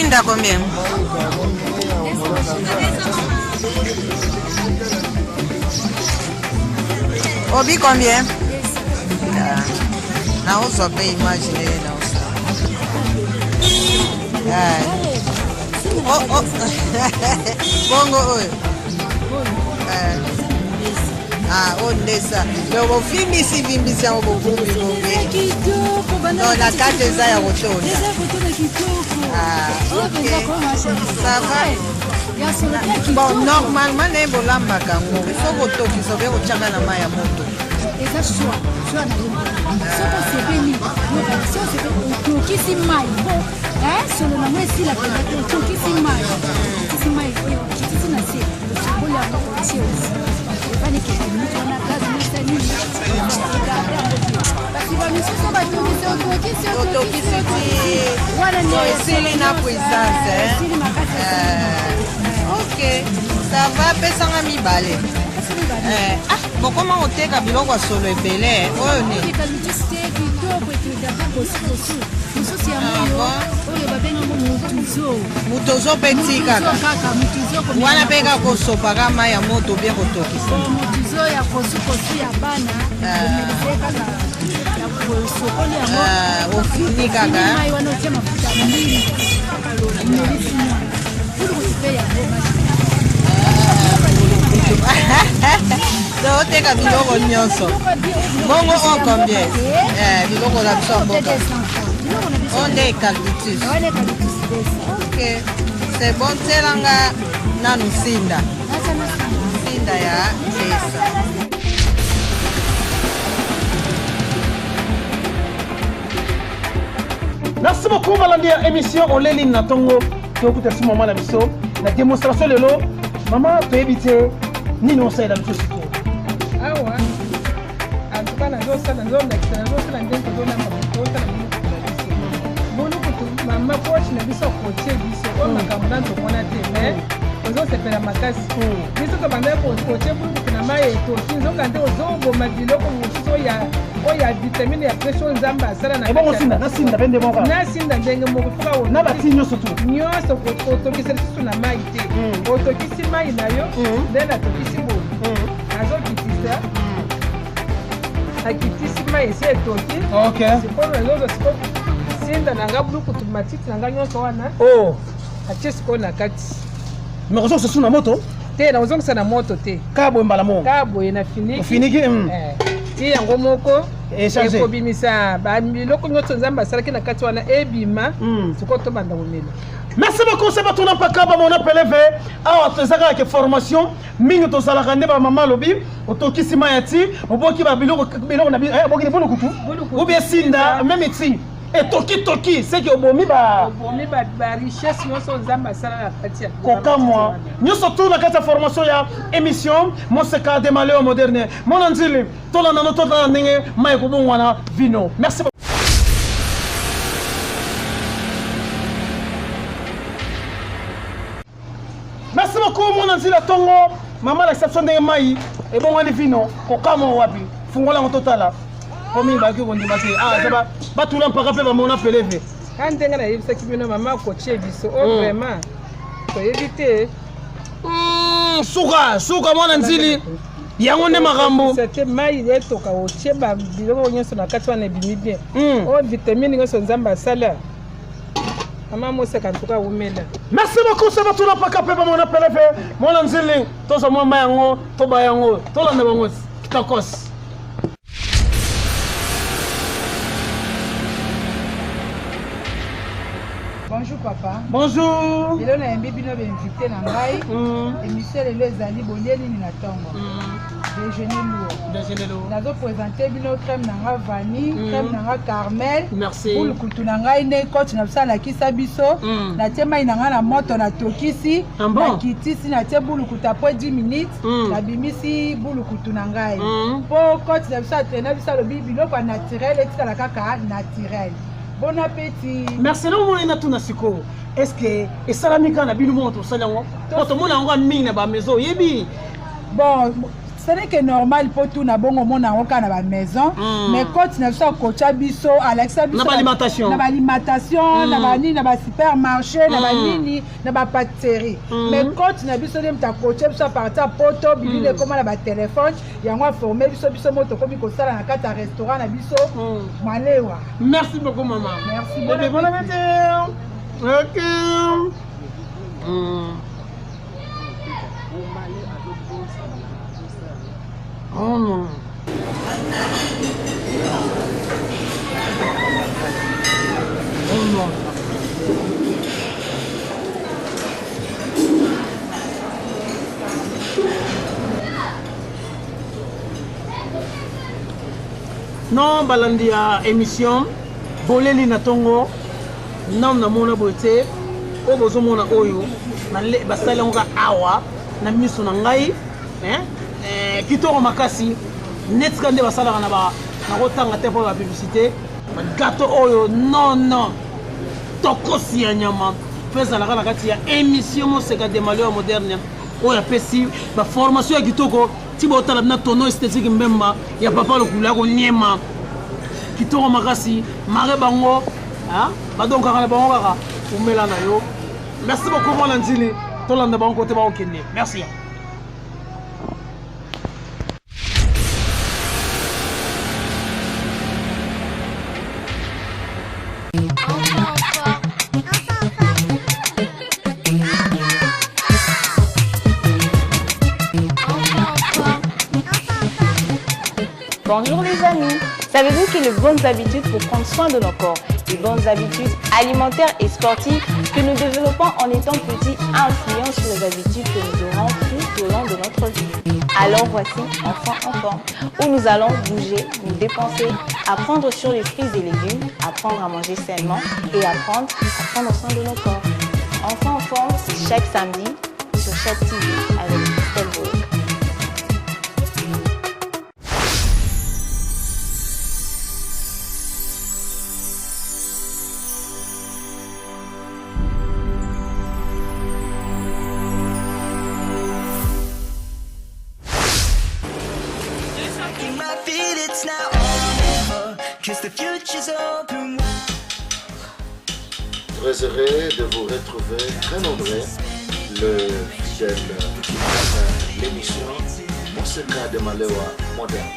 Linda, combien? Obi, combien? Na uso pe imagine na uso. Oh. Bongo oyo. Ondesa. Loko fimbisi yango bovumbi bombe. Non, na kate eza ya kotonda. Ok. Ça va? Bon, normalement, ne bolambaka ngo. Faut kotokisa be kochanga na mai ya moto. Eza choix. Choix na yo. Soko sebeni. Soko sebeni. Tokisi mai. Solo na mwesi la tokisi mai. Tokisi mai. Tokisi na se. Soko ya kochi aussi. Bani ke mtu na kazi na nini. Basi ba misuso ba tokisi. Wala ni esili na puissance. Ok, ça va pesanga mibale. Bon, comment on teka biloko solo ebele? Oyo ni. Mutozo petit kaka. Wana peka kosopa kama ya moto bien kotokisa. Mutozo ya kosu ya bana. Ofini kaka. Donc, tu as biloko nyonso. Bongo on combien? Biloko la biso mboka. On est cactus. Ok. C'est bon, telanga nanu sinda. Sinda ya pesa. Merci beaucoup Malandia émission Oleli Natongo. Tu as écouté ce moment la biso. La démonstration de l'eau. Maman, tu as évité. Ni non ça est dans le tout. Ah ouais. En tout cas, dans ça, dans la ndenge tozona mabota na bino kutu mama coach na biso coach biso on makambo na tokona te mais ozo sepela makasi biso to banda ko coach pour na mai to kinzo kande ozo boma biloko muso ya oya vitamine ya pression nzamba sala na bon sinda na sinda bende moka na sinda ndenge moko fuka o na batinyo surtout nyoso ko to kisela su na mai te o to kisi mai na yo ndena to kisi bo azo kitisa akitisi mai esi etoki sikoyo ezozo siko sinda nanga bulukutu matiti nanga nyonso wana atie sikoyo na kati mais ozongisa na moto te na ozongisa na moto te kaboye mbala moko kaboye na finiki ti yango moko ekobimisa biloko nyonso nzambe asalaki na kati wana ebima sikoyo tobanda komela. Merci beaucoup, c'est pas tout n'importe mon appel V. Ah, tu sais que formation, mingi to salaka ndeba mama lobi, otoki simayati, oboki ba biloko na bi, boki ne bolo kutu. Ou bien sinda, même ici. Et toki, c'est que obomi ba richesse nyonso nzamba sala katia. Koka moi. Nous surtout na kata formation ya émission, mon seka de malheur moderne. Mon anzili, to la nano to la ndenge mai ko bongwana vino. Merci. Merci beaucoup mon anzila tongo maman l'exception de mai et bon wani vino kokamo wapi fungola ngototala komi ba ki kondi basi ça ba tout l'empaka pe ba mona peleve quand ndenga na yebisa kibino mama coacher biso vraiment to éviter suka mwana nzili yango nde makambo c'était mai etoka otie ba biloko nyonso na kati wana ebimi bien vitamine nyonso nzamba sala. Merci beaucoup, ça va tout la pakape mon appel fait. Mon anzili, to so mo mayango, to bayango, to la nebango, kitakos. Bonjour papa. Bonjour. Lelo na mbibino be invité na ngai. Émission lelo ezali bolieli ni na tongo. Déjeuner lourd. Nazo présenter bino crème nanga vanille, crème nanga caramel. Merci. Bulu kutu na ngai ne coach na bisa na kisa biso. Na tema nanga na moto na tokisi. Na kitisi na te bulu kutu après 10 minutes. Na bimisi bulu kutu na ngai. Po coach na bisa traîner bisa lo biloko naturel etika kaka naturel. Bon appétit. Merci nous on tout na siko. Est-ce que et salamika na bilu moto salango? Moto mona ngo mingi na ba maison yebi. Bon ce n'est que normal pour tout na bongo mona oka na ba maison mais quand na biso kocha biso Alexa biso na alimentation na ba nini na ba supermarché na ba nini na ba pâtisserie mais quand na biso nem ta kocha biso partir poto bilile comme na ba téléphone yango formé biso moto komi ko sala na kata restaurant na biso malewa. Merci beaucoup maman. Merci beaucoup. Bon appétit. OK. Oh non. Oh non. Non, balandi ya émission boleli na tongo nam na mona bote o bozo mona oyo na basala ngoka awa na miso na ngai kitoko makasi netika nde basala na ba na kotanga te pour la publicité gâteau oyo non tokosi ya nyama pesa la kana kati ya émission moseka de malheur moderne oyo pesi ba formation ya kitoko tibo tala na tono esthétique mbemba ya papa lokula ko nyema kitoko makasi mare bango badon kaka bango kaka umela na yo. Merci beaucoup mon Andini tolanda bango côté ba okende merci. Bonjour les amis, savez-vous que les bonnes habitudes pour prendre soin de nos corps, les bonnes habitudes alimentaires et sportives que nous développons en étant petits influencent sur les habitudes que nous aurons tout au long de notre vie. Alors voici Enfants en forme, où nous allons bouger, nous dépenser, apprendre sur les fruits et légumes, apprendre à manger sainement et apprendre à prendre soin de nos corps. Enfants en forme, chaque samedi sur chaque TV avec Christelle Bourg. Très heureux de vous retrouver très nombreux, le fidèle l'émission Moseka de Malewa moderne.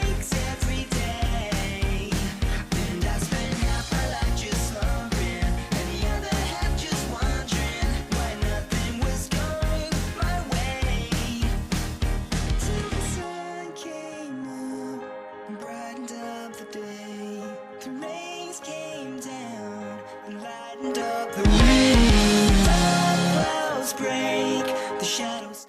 The wind, the clouds break, the shadows.